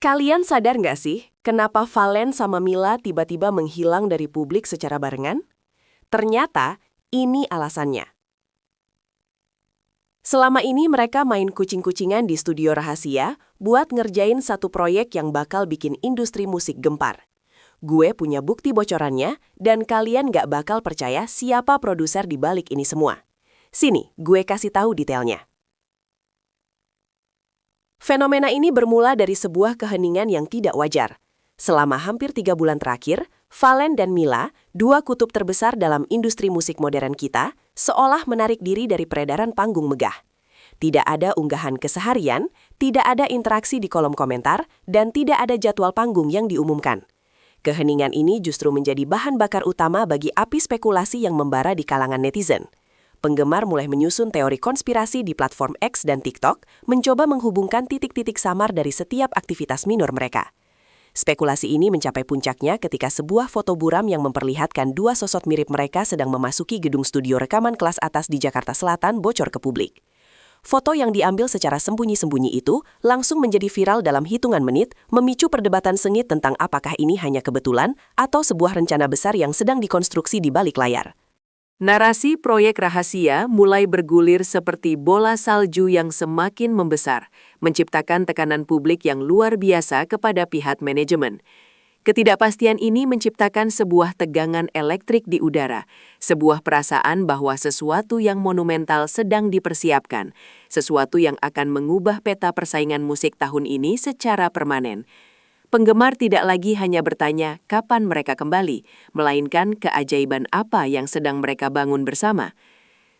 Kalian sadar nggak sih, kenapa Valen sama Mila tiba-tiba menghilang dari publik secara barengan? Ternyata, ini alasannya. Selama ini mereka main kucing-kucingan di studio rahasia buat ngerjain satu proyek yang bakal bikin industri musik gempar. Gue punya bukti bocorannya, dan kalian nggak bakal percaya siapa produser di balik ini semua. Sini, gue kasih tahu detailnya. Fenomena ini bermula dari sebuah keheningan yang tidak wajar. Selama hampir 3 bulan terakhir, Valen dan Mila, dua kutub terbesar dalam industri musik modern kita, seolah menarik diri dari peredaran panggung megah. Tidak ada unggahan keseharian, tidak ada interaksi di kolom komentar, dan tidak ada jadwal panggung yang diumumkan. Keheningan ini justru menjadi bahan bakar utama bagi api spekulasi yang membara di kalangan netizen. Penggemar mulai menyusun teori konspirasi di platform X dan TikTok, mencoba menghubungkan titik-titik samar dari setiap aktivitas minor mereka. Spekulasi ini mencapai puncaknya ketika sebuah foto buram yang memperlihatkan dua sosok mirip mereka sedang memasuki gedung studio rekaman kelas atas di Jakarta Selatan bocor ke publik. Foto yang diambil secara sembunyi-sembunyi itu langsung menjadi viral dalam hitungan menit, memicu perdebatan sengit tentang apakah ini hanya kebetulan atau sebuah rencana besar yang sedang dikonstruksi di balik layar. Narasi proyek rahasia mulai bergulir seperti bola salju yang semakin membesar, menciptakan tekanan publik yang luar biasa kepada pihak manajemen. Ketidakpastian ini menciptakan sebuah tegangan elektrik di udara, sebuah perasaan bahwa sesuatu yang monumental sedang dipersiapkan, sesuatu yang akan mengubah peta persaingan musik tahun ini secara permanen. Penggemar tidak lagi hanya bertanya kapan mereka kembali, melainkan keajaiban apa yang sedang mereka bangun bersama.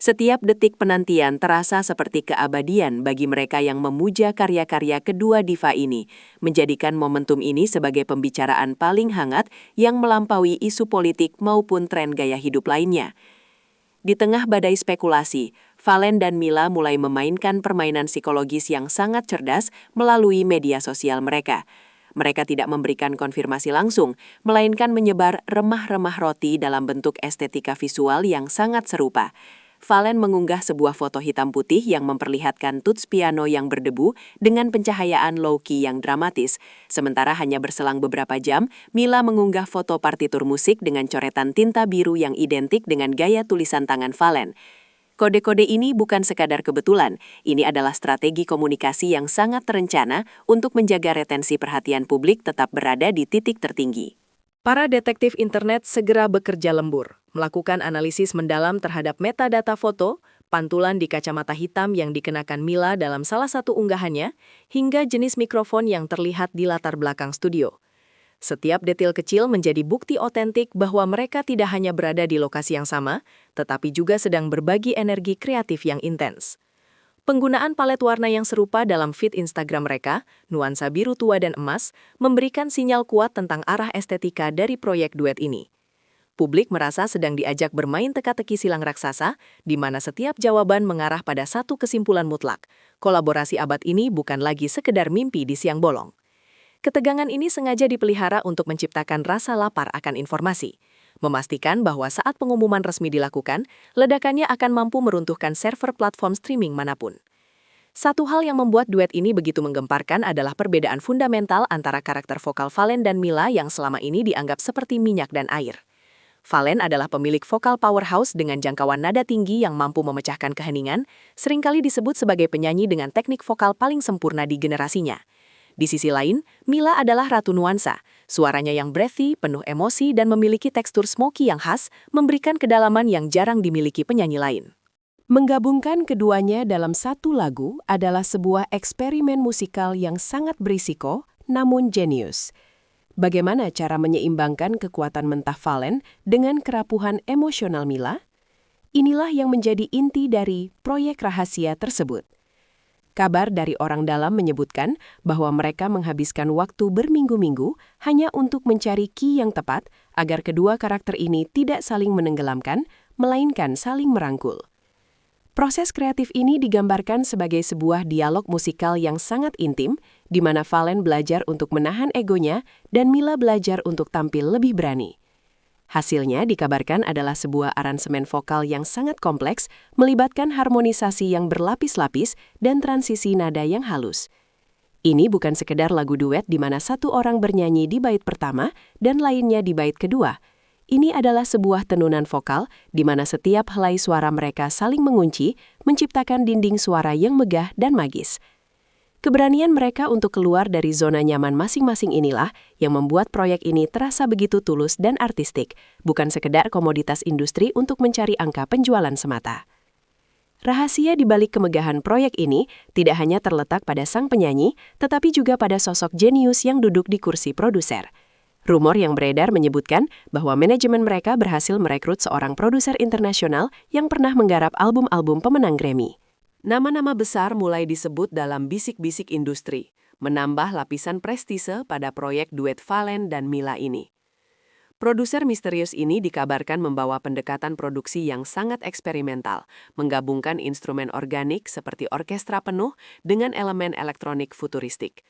Setiap detik penantian terasa seperti keabadian bagi mereka yang memuja karya-karya kedua diva ini, menjadikan momentum ini sebagai pembicaraan paling hangat yang melampaui isu politik maupun tren gaya hidup lainnya. Di tengah badai spekulasi, Valen dan Mila mulai memainkan permainan psikologis yang sangat cerdas melalui media sosial mereka. Mereka tidak memberikan konfirmasi langsung, melainkan menyebar remah-remah roti dalam bentuk estetika visual yang sangat serupa. Valen mengunggah sebuah foto hitam putih yang memperlihatkan tuts piano yang berdebu dengan pencahayaan low-key yang dramatis. Sementara hanya berselang beberapa jam, Mila mengunggah foto partitur musik dengan coretan tinta biru yang identik dengan gaya tulisan tangan Valen. Kode-kode ini bukan sekadar kebetulan, ini adalah strategi komunikasi yang sangat terencana untuk menjaga retensi perhatian publik tetap berada di titik tertinggi. Para detektif internet segera bekerja lembur, melakukan analisis mendalam terhadap metadata foto, pantulan di kacamata hitam yang dikenakan Mila dalam salah satu unggahannya, hingga jenis mikrofon yang terlihat di latar belakang studio. Setiap detil kecil menjadi bukti otentik bahwa mereka tidak hanya berada di lokasi yang sama, tetapi juga sedang berbagi energi kreatif yang intens. Penggunaan palet warna yang serupa dalam feed Instagram mereka, nuansa biru tua dan emas, memberikan sinyal kuat tentang arah estetika dari proyek duet ini. Publik merasa sedang diajak bermain teka-teki silang raksasa, di mana setiap jawaban mengarah pada satu kesimpulan mutlak. Kolaborasi abad ini bukan lagi sekedar mimpi di siang bolong. Ketegangan ini sengaja dipelihara untuk menciptakan rasa lapar akan informasi, memastikan bahwa saat pengumuman resmi dilakukan, ledakannya akan mampu meruntuhkan server platform streaming manapun. Satu hal yang membuat duet ini begitu menggemparkan adalah perbedaan fundamental antara karakter vokal Valen dan Mila yang selama ini dianggap seperti minyak dan air. Valen adalah pemilik vokal powerhouse dengan jangkauan nada tinggi yang mampu memecahkan keheningan, seringkali disebut sebagai penyanyi dengan teknik vokal paling sempurna di generasinya. Di sisi lain, Mila adalah ratu nuansa. Suaranya yang breathy, penuh emosi, dan memiliki tekstur smoky yang khas, memberikan kedalaman yang jarang dimiliki penyanyi lain. Menggabungkan keduanya dalam satu lagu adalah sebuah eksperimen musikal yang sangat berisiko, namun jenius. Bagaimana cara menyeimbangkan kekuatan mentah Valen dengan kerapuhan emosional Mila? Inilah yang menjadi inti dari proyek rahasia tersebut. Kabar dari orang dalam menyebutkan bahwa mereka menghabiskan waktu berminggu-minggu hanya untuk mencari key yang tepat agar kedua karakter ini tidak saling menenggelamkan, melainkan saling merangkul. Proses kreatif ini digambarkan sebagai sebuah dialog musikal yang sangat intim, di mana Valen belajar untuk menahan egonya dan Mila belajar untuk tampil lebih berani. Hasilnya dikabarkan adalah sebuah aransemen vokal yang sangat kompleks, melibatkan harmonisasi yang berlapis-lapis dan transisi nada yang halus. Ini bukan sekedar lagu duet di mana satu orang bernyanyi di bait pertama dan lainnya di bait kedua. Ini adalah sebuah tenunan vokal di mana setiap helai suara mereka saling mengunci, menciptakan dinding suara yang megah dan magis. Keberanian mereka untuk keluar dari zona nyaman masing-masing inilah yang membuat proyek ini terasa begitu tulus dan artistik, bukan sekedar komoditas industri untuk mencari angka penjualan semata. Rahasia di balik kemegahan proyek ini tidak hanya terletak pada sang penyanyi, tetapi juga pada sosok jenius yang duduk di kursi produser. Rumor yang beredar menyebutkan bahwa manajemen mereka berhasil merekrut seorang produser internasional yang pernah menggarap album-album pemenang Grammy. Nama-nama besar mulai disebut dalam bisik-bisik industri, menambah lapisan prestise pada proyek duet Valen dan Mila ini. Produser misterius ini dikabarkan membawa pendekatan produksi yang sangat eksperimental, menggabungkan instrumen organik seperti orkestra penuh dengan elemen elektronik futuristik.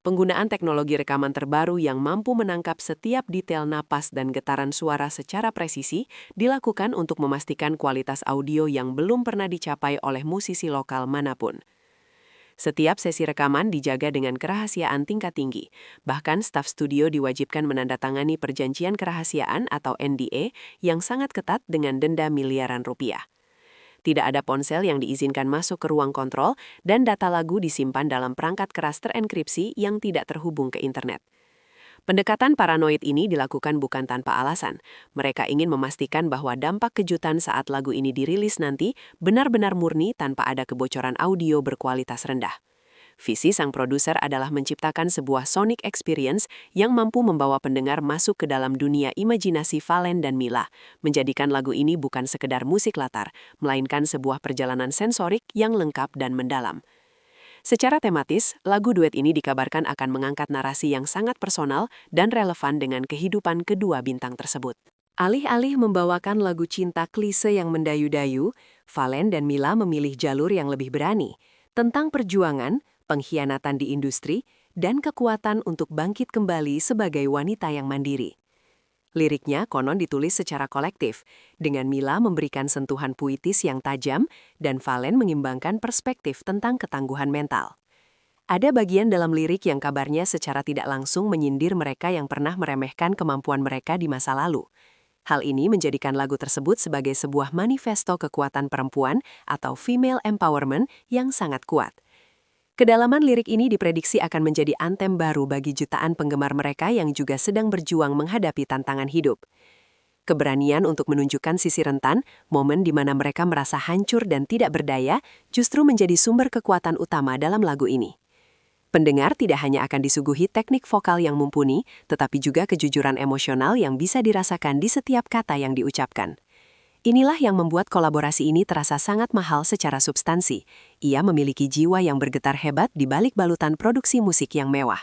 Penggunaan teknologi rekaman terbaru yang mampu menangkap setiap detail napas dan getaran suara secara presisi dilakukan untuk memastikan kualitas audio yang belum pernah dicapai oleh musisi lokal manapun. Setiap sesi rekaman dijaga dengan kerahasiaan tingkat tinggi. Bahkan staf studio diwajibkan menandatangani perjanjian kerahasiaan atau NDA yang sangat ketat dengan denda miliaran rupiah. Tidak ada ponsel yang diizinkan masuk ke ruang kontrol dan data lagu disimpan dalam perangkat keras terenkripsi yang tidak terhubung ke internet. Pendekatan paranoid ini dilakukan bukan tanpa alasan. Mereka ingin memastikan bahwa dampak kejutan saat lagu ini dirilis nanti benar-benar murni tanpa ada kebocoran audio berkualitas rendah. Visi sang produser adalah menciptakan sebuah sonic experience yang mampu membawa pendengar masuk ke dalam dunia imajinasi Valen dan Mila, menjadikan lagu ini bukan sekedar musik latar, melainkan sebuah perjalanan sensorik yang lengkap dan mendalam. Secara tematis, lagu duet ini dikabarkan akan mengangkat narasi yang sangat personal dan relevan dengan kehidupan kedua bintang tersebut. Alih-alih membawakan lagu cinta klise yang mendayu-dayu, Valen dan Mila memilih jalur yang lebih berani, tentang perjuangan, pengkhianatan di industri, dan kekuatan untuk bangkit kembali sebagai wanita yang mandiri. Liriknya konon ditulis secara kolektif, dengan Mila memberikan sentuhan puitis yang tajam dan Valen mengimbangkan perspektif tentang ketangguhan mental. Ada bagian dalam lirik yang kabarnya secara tidak langsung menyindir mereka yang pernah meremehkan kemampuan mereka di masa lalu. Hal ini menjadikan lagu tersebut sebagai sebuah manifesto kekuatan perempuan atau female empowerment yang sangat kuat. Kedalaman lirik ini diprediksi akan menjadi anthem baru bagi jutaan penggemar mereka yang juga sedang berjuang menghadapi tantangan hidup. Keberanian untuk menunjukkan sisi rentan, momen di mana mereka merasa hancur dan tidak berdaya, justru menjadi sumber kekuatan utama dalam lagu ini. Pendengar tidak hanya akan disuguhi teknik vokal yang mumpuni, tetapi juga kejujuran emosional yang bisa dirasakan di setiap kata yang diucapkan. Inilah yang membuat kolaborasi ini terasa sangat mahal secara substansi. Ia memiliki jiwa yang bergetar hebat di balik balutan produksi musik yang mewah.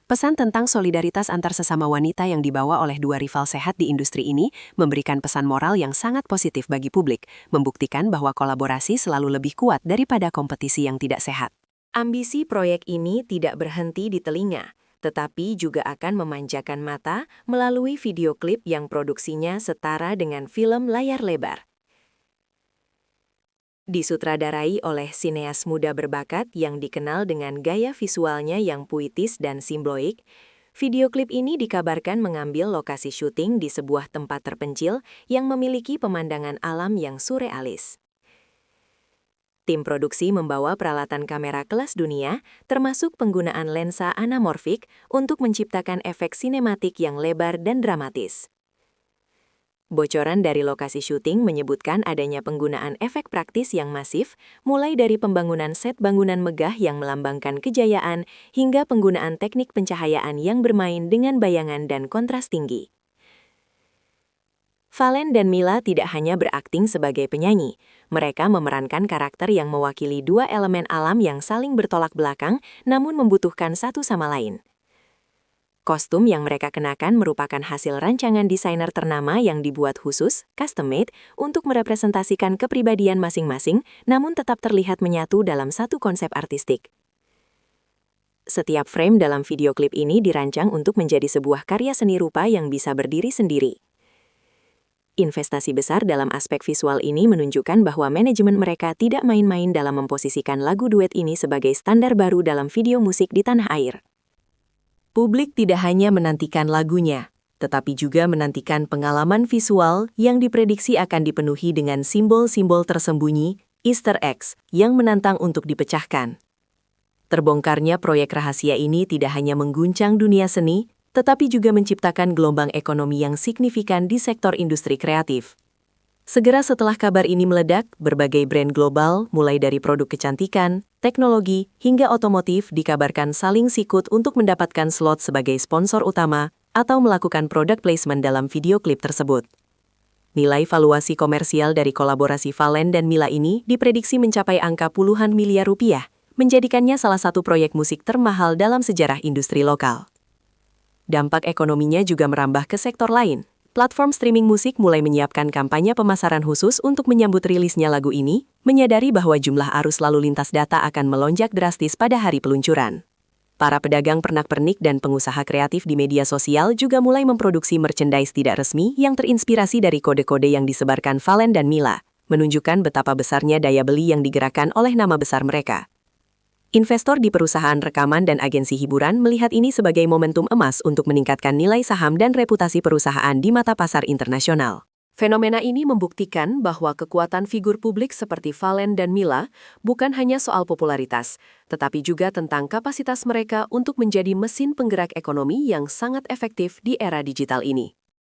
Pesan tentang solidaritas antar sesama wanita yang dibawa oleh dua rival sehat di industri ini memberikan pesan moral yang sangat positif bagi publik, membuktikan bahwa kolaborasi selalu lebih kuat daripada kompetisi yang tidak sehat. Ambisi proyek ini tidak berhenti di telinga, tetapi juga akan memanjakan mata melalui video klip yang produksinya setara dengan film layar lebar. Disutradarai oleh sineas muda berbakat yang dikenal dengan gaya visualnya yang puitis dan simbioik, video klip ini dikabarkan mengambil lokasi syuting di sebuah tempat terpencil yang memiliki pemandangan alam yang surrealis. Tim produksi membawa peralatan kamera kelas dunia, termasuk penggunaan lensa anamorfik untuk menciptakan efek sinematik yang lebar dan dramatis. Bocoran dari lokasi syuting menyebutkan adanya penggunaan efek praktis yang masif, mulai dari pembangunan set bangunan megah yang melambangkan kejayaan, hingga penggunaan teknik pencahayaan yang bermain dengan bayangan dan kontras tinggi. Valen dan Mila tidak hanya berakting sebagai penyanyi, mereka memerankan karakter yang mewakili dua elemen alam yang saling bertolak belakang namun membutuhkan satu sama lain. Kostum yang mereka kenakan merupakan hasil rancangan desainer ternama yang dibuat khusus, custom-made, untuk merepresentasikan kepribadian masing-masing namun tetap terlihat menyatu dalam satu konsep artistik. Setiap frame dalam video klip ini dirancang untuk menjadi sebuah karya seni rupa yang bisa berdiri sendiri. Investasi besar dalam aspek visual ini menunjukkan bahwa manajemen mereka tidak main-main dalam memposisikan lagu duet ini sebagai standar baru dalam video musik di tanah air. Publik tidak hanya menantikan lagunya, tetapi juga menantikan pengalaman visual yang diprediksi akan dipenuhi dengan simbol-simbol tersembunyi, Easter eggs, yang menantang untuk dipecahkan. Terbongkarnya proyek rahasia ini tidak hanya mengguncang dunia seni, tetapi juga menciptakan gelombang ekonomi yang signifikan di sektor industri kreatif. Segera setelah kabar ini meledak, berbagai brand global, mulai dari produk kecantikan, teknologi, hingga otomotif dikabarkan saling sikut untuk mendapatkan slot sebagai sponsor utama atau melakukan product placement dalam video klip tersebut. Nilai valuasi komersial dari kolaborasi Fallen dan Mila ini diprediksi mencapai angka puluhan miliar rupiah, menjadikannya salah satu proyek musik termahal dalam sejarah industri lokal. Dampak ekonominya juga merambah ke sektor lain. Platform streaming musik mulai menyiapkan kampanye pemasaran khusus untuk menyambut rilisnya lagu ini, menyadari bahwa jumlah arus lalu lintas data akan melonjak drastis pada hari peluncuran. Para pedagang pernak-pernik dan pengusaha kreatif di media sosial juga mulai memproduksi merchandise tidak resmi yang terinspirasi dari kode-kode yang disebarkan Fallen dan Mila, menunjukkan betapa besarnya daya beli yang digerakkan oleh nama besar mereka. Investor di perusahaan rekaman dan agensi hiburan melihat ini sebagai momentum emas untuk meningkatkan nilai saham dan reputasi perusahaan di mata pasar internasional. Fenomena ini membuktikan bahwa kekuatan figur publik seperti Fallen dan Mila bukan hanya soal popularitas, tetapi juga tentang kapasitas mereka untuk menjadi mesin penggerak ekonomi yang sangat efektif di era digital ini.